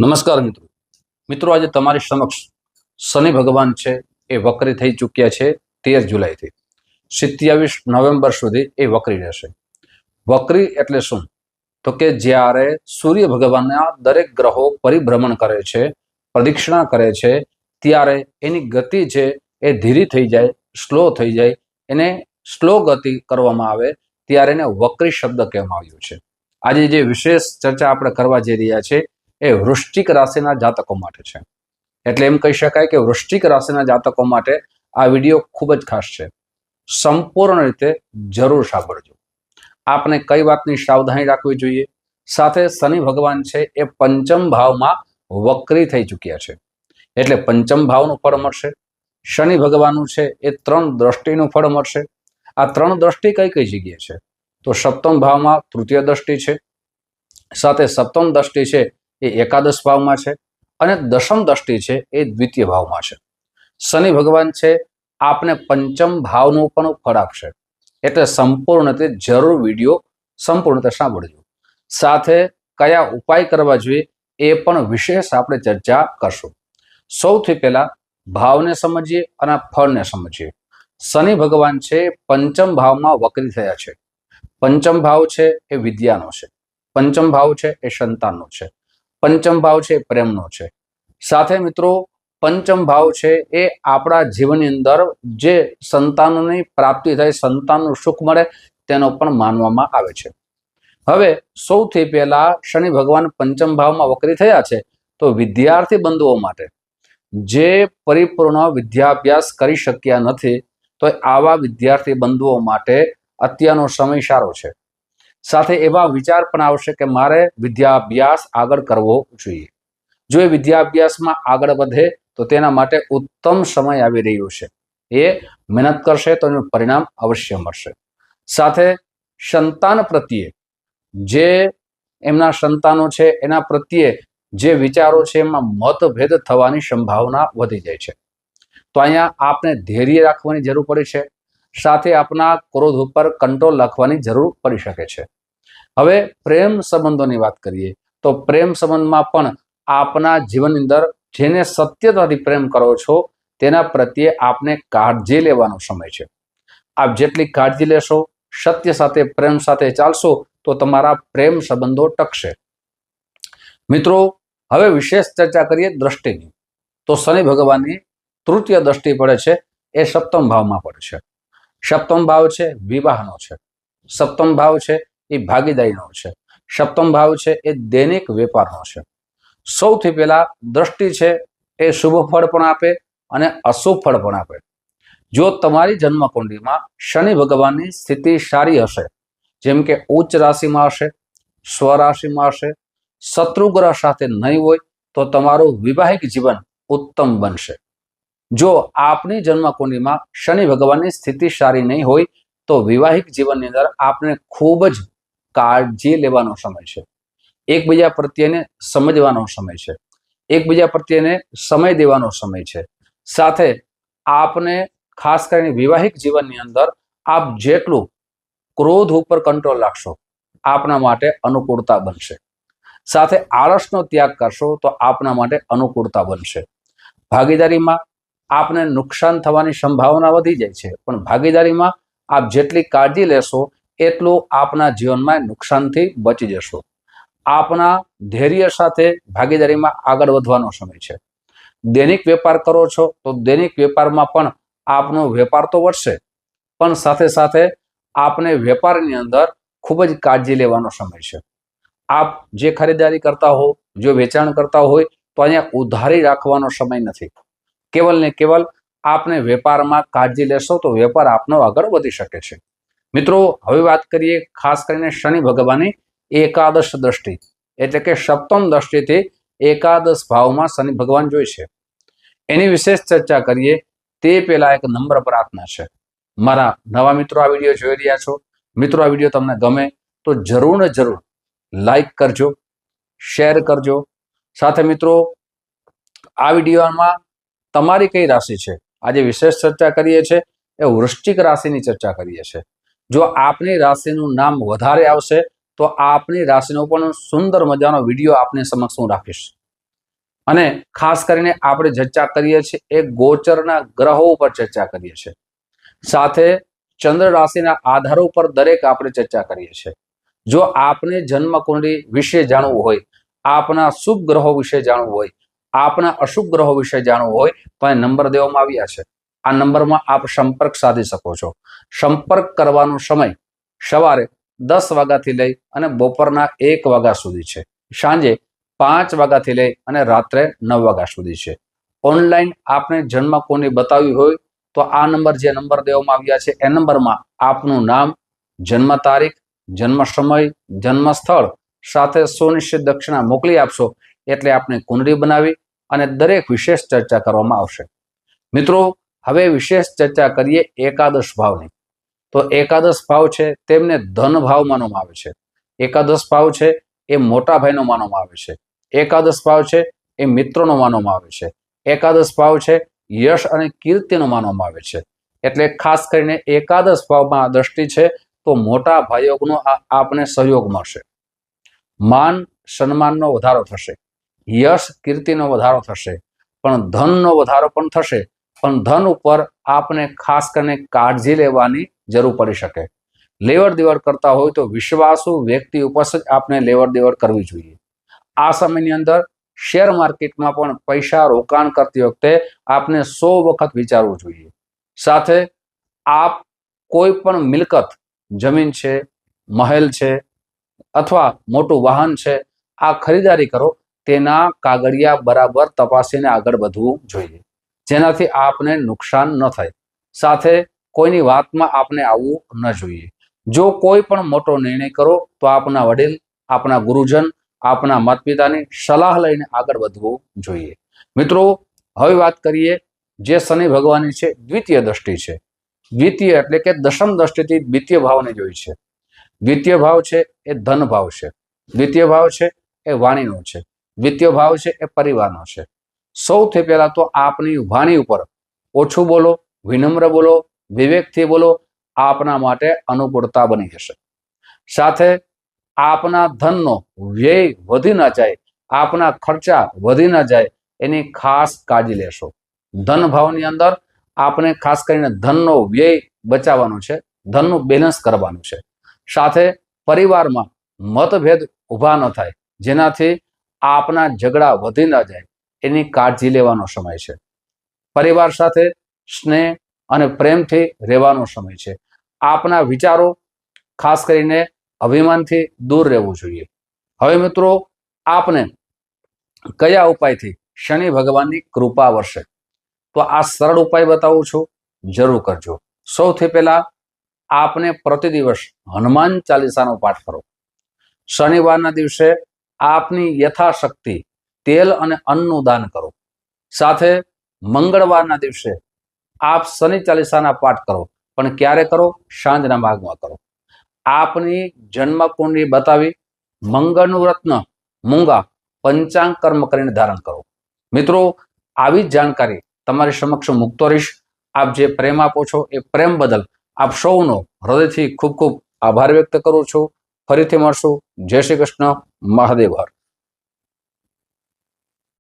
નમસ્કાર મિત્રો મિત્રો આજે તમારી સમક્ષ શનિ ભગવાન છે એ વક્રી થઈ ચૂક્યા છે 13 જુલાઈથી 27 નવેમ્બર સુધી એ વક્રી રહેશે। વક્રી એટલે શું? તો કે જ્યારે સૂર્ય ભગવાનના દરેક ગ્રહો પરિભ્રમણ કરે છે, પ્રદક્ષિણા કરે છે, ત્યારે એની ગતિ છે એ ધીરી થઈ જાય, સ્લો થઈ જાય, એને સ્લો ગતિ કરવામાં આવે ત્યારે એને વક્રી શબ્દ કહેવામાં આવ્યો છે। આજે જે વિશેષ ચર્ચા આપણે કરવા જઈ રહ્યા છે એ વૃશ્ચિક રાશિના જાતકો માટે છે। એટલે એમ કહી શકાય કે વૃશ્ચિક રાશિના જાતકો માટે આ વિડીયો ખૂબ જ ખાસ છે। સંપૂર્ણ રીતે જરૂર સાંભળજો। આપને કઈ વાતની સાવધાની રાખવી જોઈએ? સાથે શનિ ભગવાન છે એ પંચમ ભાવમાં વક્રી થઈ ચૂક્યા છે, એટલે પંચમ ભાવનું ફળ મળશે। શનિ ભગવાનનું છે એ 3 દ્રષ્ટિનું ફળ મળશે। આ 3 દ્રષ્ટિ કઈ કઈ જગ્યાએ છે? તો સપ્તમ ભાવમાં તૃતીય દ્રષ્ટિ છે, સાથે સપ્તમ દ્રષ્ટિ છે એ એકાદશ ભાવમાં છે, અને દશમ દ્રષ્ટિ છે એ દ્વિતીય ભાવમાં છે। શનિ ભગવાન છે આપને પંચમ ભાવનું પણ ફળ આપશે, એટલે સંપૂર્ણ રીતે જરૂર વિડીયો સંપૂર્ણ રીતે સાંભળજો। સાથે કયા ઉપાય કરવા જોઈએ એ પણ વિશેષ આપણે ચર્ચા કરશું। સૌથી પહેલા ભાવને સમજીએ અને ફળને સમજીએ। શનિ ભગવાન છે પંચમ ભાવમાં વક્રી થયા છે। પંચમ ભાવ છે એ વિદ્યાનો છે, પંચમ ભાવ છે એ સંતાનનો છે, પંચમ ભાવ છે એ પ્રેમનો છે। સાથે મિત્રો પંચમ ભાવ છે એ આપણા જીવનની અંદર જે સંતાનોની પ્રાપ્તિ થાય, સંતાનનું સુખ મળે તેનો પણ માનવામાં આવે છે। હવે સૌથી પહેલા શનિ ભગવાન પંચમ ભાવમાં વક્રી થયા છે તો વિદ્યાર્થી બંધુઓ માટે જે પરિપૂર્ણ વિદ્યાભ્યાસ કરી શક્યા નથી તો આવા વિદ્યાર્થી બંધુઓ માટે અત્યારનો સમય સારો છે। સાથે એવા વિચાર પણ આવશે કે મારે વિદ્યાભ્યાસ આગળ કરવો જોઈએ। જો એ વિદ્યાભ્યાસમાં આગળ વધે તો તેના માટે ઉત્તમ સમય આવી રહ્યો છે। એ મહેનત કરશે તો એનું પરિણામ અવશ્ય મળશે। સાથે સંતાન પ્રત્યે જે એમના સંતાનો છે એના પ્રત્યે જે વિચારો છે એમાં મતભેદ થવાની સંભાવના વધી જાય છે, તો અહીંયા આપને ધૈર્ય રાખવાની જરૂર પડે છે। સાથે આપના ક્રોધ ઉપર કંટ્રોલ રાખવાની જરૂર પડી શકે છે। હવે પ્રેમ સંબંધોની વાત કરીએ તો પ્રેમ સંબંધમાં પણ આપના જીવનની અંદર જેને સત્યતાથી પ્રેમ કરો છો તેના પ્રત્યે આપને કાળજી લેવાનો સમય છે। આપ જેટલી કાળજી લેશો, સત્ય સાથે પ્રેમ સાથે ચાલશો તો તમારા પ્રેમ સંબંધો ટકશે। મિત્રો હવે વિશેષ ચર્ચા કરીએ દ્રષ્ટિની। તો શનિ ભગવાનની તૃતીય દ્રષ્ટિ પડે છે એ સપ્તમ ભાવમાં પડે છે। સપ્તમ ભાવ છે વિવાહનો છે, સપ્તમ ભાવ છે એ ભાગીદારીનો છે, સપ્તમ ભાવ છે એ દૈનિક વેપારનો છે। સૌથી પહેલા દ્રષ્ટિ છે એ શુભ ફળ પણ આપે અને અશુભ ફળ પણ આપે। જો તમારી જન્મકુંડળીમાં શનિ ભગવાનની સ્થિતિ સારી હશે, જેમ કે ઉચ્ચ રાશિમાં હશે, સ્વરાશિમાં હશે, શત્રુગ્રહ સાથે નહીં હોય તો તમારું વિવાહિક જીવન ઉત્તમ બનશે। જો આપની જન્મકુંડળીમાં શનિ ભગવાનની સ્થિતિ સારી નહીં હોય તો વિવાહિક જીવનની અંદર આપને ખૂબ જ કાળજી લેવાનો સમય છે, એકબીજા પ્રત્યેને સમજવાનો સમય છે, એકબીજા પ્રત્યેને સમય દેવાનો સમય છે। સાથે આપને ખાસ કરીને વિવાહિક જીવનની અંદર આપ જેટલું ક્રોધ ઉપર કંટ્રોલ રાખશો આપના માટે અનુકૂળતા બનશે। સાથે આળસનો ત્યાગ કરશો તો આપના માટે અનુકૂળતા બનશે। ભાગીદારીમાં આપને નુકસાન થવાની સંભાવના વધી જાય છે, પણ ભાગીદારીમાં આપ જેટલી કાળજી લેશો એટલું આપના જીવનમાં નુકસાનથી બચી જશો। આપના ધૈર્ય સાથે ભાગીદારીમાં આગળ વધવાનો સમય છે। દૈનિક વેપાર કરો છો તો દૈનિક વેપારમાં પણ આપનો વેપાર તો વધશે, પણ સાથે સાથે આપને વેપારની અંદર ખૂબ જ કાળજી લેવાનો સમય છે। આપ જે ખરીદારી કરતા હો, જો વેચાણ કરતા હોય તો અહીંયા ઉધારી રાખવાનો સમય નથી। કેવલ ને કેવલ આપને વેપારમાં કાળજી લેશો તો વેપાર આપનો આગળ વધી શકે છે। મિત્રો હવે વાત કરીએ ખાસ કરીને શનિ ભગવાનની એકાદશ દ્રષ્ટિ, એટલે કે સપ્તમ દ્રષ્ટિથી એકાદશ ભાવમાં શનિ ભગવાન જોઈ છે એની વિશેષ ચર્ચા કરીએ તે પહેલા એક નમ્ર પ્રાર્થના છે। મારા નવા મિત્રો આ વિડીયો જોઈ રહ્યા છો, મિત્રો આ વિડીયો તમને ગમે તો જરૂર ને જરૂર લાઈક કરજો, શેર કરજો। સાથે મિત્રો આ વિડીયોમાં તમારી કઈ રાશિ છે, આજે વિશેષ ચર્ચા કરીએ છીએ એ વૃશ્ચિક રાશિની ચર્ચા કરીએ છીએ। જો આપની રાશિનું નામ વધારે આવશે તો આપની રાશિનો પણ સુંદર મજાનો વિડીયો આપની સમક્ષ હું રાખીશ। અને ખાસ કરીને આપણે ચર્ચા કરીએ છીએ એ ગોચરના ગ્રહો ઉપર ચર્ચા કરીએ છીએ, સાથે ચંદ્ર રાશિના આધારો પર દરેક આપણે ચર્ચા કરીએ છીએ. જો આપને જન્મ કુંડળી વિશે જાણવું હોય, આપના શુભ ગ્રહો વિશે જાણવું હોય, આપના અશુભ ગ્રહો વિશે જાણવું હોય તો આ નંબર દેવામાં આવ્યા છે. આ નંબરમાં આપ સંપર્ક સાધી શકો છો. સંપર્ક કરવાનો સમય સવારે 10 વાગ્યાથી લઈ અને બપોરના 1 વાગ્યા સુધી છે. સાંજે 5 વાગ્યાથી લઈ અને રાત્રે 9 વાગ્યા સુધી છે. ઓનલાઈન આપને જન્મ કુંડળી બતાવવી હોય તો આ નંબર જે નંબર દેવામાં આવ્યા છે એ નંબરમાં આપનું નામ, જન્મ તારીખ, જન્મ સમય, જન્મ સ્થળ સાથે સુનિશ્ચિત દક્ષિણા મોકલી આપશો એટલે આપણે કુંડળી બનાવી અને દરેક વિશેષ ચર્ચા કરવામાં આવશે. મિત્રો, હવે વિશેષ ચર્ચા કરીએ એકાદશ ભાવની. તો એકાદશ ભાવ છે તેમને ધન ભાવ માનવામાં આવે છે. એકાદશ ભાવ છે એ મોટા ભાઈનો માનવામાં આવે છે. એકાદશ ભાવ છે એ મિત્રોનો માનવામાં આવે છે. એકાદશ ભાવ છે યશ અને કીર્તિનો માનવામાં આવે છે. એટલે ખાસ કરીને એકાદશ ભાવમાં દ્રષ્ટિ છે તો મોટા ભાઈઓનો આપને સહયોગ મળશે. માન સન્માનનો વધારો થશે, યશ કીર્તિનો વધારો થશે, પણ ધનનો વધારો પણ થશે. પણ ધન ઉપર આપને ખાસ કરીને કાળજી લેવાની જરૂર પડી શકે. લેવડ દેવડ કરતા હોય તો વિશ્વાસુ વ્યક્તિ ઉપર જ આપણે લેવડ દેવડ કરવી જોઈએ. આ સમયની અંદર શેર માર્કેટમાં પણ પૈસા રોકાણ કરતી વખતે આપને 100 વખત વિચારવું જોઈએ. સાથે આપ કોઈ પણ મિલકત, જમીન છે, મહેલ છે અથવા મોટું વાહન છે, આ ખરીદારી કરો તેના કાગળિયા બરાબર તપાસીને આગળ વધવું જોઈએ, જેનાથી આપને નુકસાન ન થાય. સાથે કોઈની વાતમાં આપને આવવું ન જોઈએ. જો કોઈ પણ મોટો નિર્ણય કરો તો આપના વડીલ, આપના ગુરુજન, આપના માતા પિતાની સલાહ લઈને આગળ વધવું જોઈએ. મિત્રો, હવે વાત કરીએ જે શનિ ભગવાનની છે દ્વિતીય દ્રષ્ટિ છે. દ્વિતીય એટલે કે દશમ દ્રષ્ટિથી દ્વિતીય ભાવને જોઈ છે. દ્વિતીય ભાવ છે એ ધન ભાવ છે. દ્વિતીય ભાવ છે એ વાણીનો છે. દ્વિતીય ભાવ છે એ પરિવારનો છે. સૌથી પહેલા તો આપની વાણી ઉપર ઓછું બોલો, વિનમ્ર બોલો, વિવેકથી બોલો, આપના માટે અનુકૂળતા બની જશે. સાથે આપના ધનનો વ્યય વધી ન જાય, આપના ખર્ચા વધી ન જાય એની ખાસ કાળજી લેશો. ધન ભાવની અંદર આપણે ખાસ કરીને ધનનો વ્યય બચાવવાનો છે, ધનનું બેલેન્સ કરવાનું છે. સાથે પરિવારમાં મતભેદ ઊભા ન થાય, જેનાથી આપના ઝઘડા વધી ન જાય એની કાળજી લેવાનો સમય છે. પરિવાર સાથે સ્નેહ અને પ્રેમથી રહેવાનો સમય છે. આપના વિચારો ખાસ કરીને અભિમાનથી દૂર રહેવું જોઈએ. હવે મિત્રો, આપને કયા ઉપાયથી શનિ ભગવાનની કૃપા વરસે તો આ સરળ ઉપાય બતાવું છું, જરૂર કરજો. સૌથી પહેલા આપને પ્રતિ દિવસ હનુમાન ચાલીસાનો પાઠ કરો. શનિવારના દિવસે આપની યથાશક્તિ તેલ અને અન્નનું દાન કરો. સાથે મંગળવારના દિવસે આપ શનિ ચાલીસાના પાઠ કરો, પણ ક્યારે કરો? સાંજના ભાગમાં કરો. આપની જન્મ કુંડળી બતાવી મંગળનું રત્ન મૂંગા પંચાંગ કર્મ કરીને ધારણ કરો. મિત્રો, આવી જ જાણકારી તમારી સમક્ષ મૂકતો રહીશ. આપ જે પ્રેમ આપો છો એ પ્રેમ બદલ આપ સૌનો હૃદયથી ખૂબ ખૂબ આભાર વ્યક્ત કરું છું. ફરીથી મળશું. જય શ્રી કૃષ્ણ. મહાદેવ હર.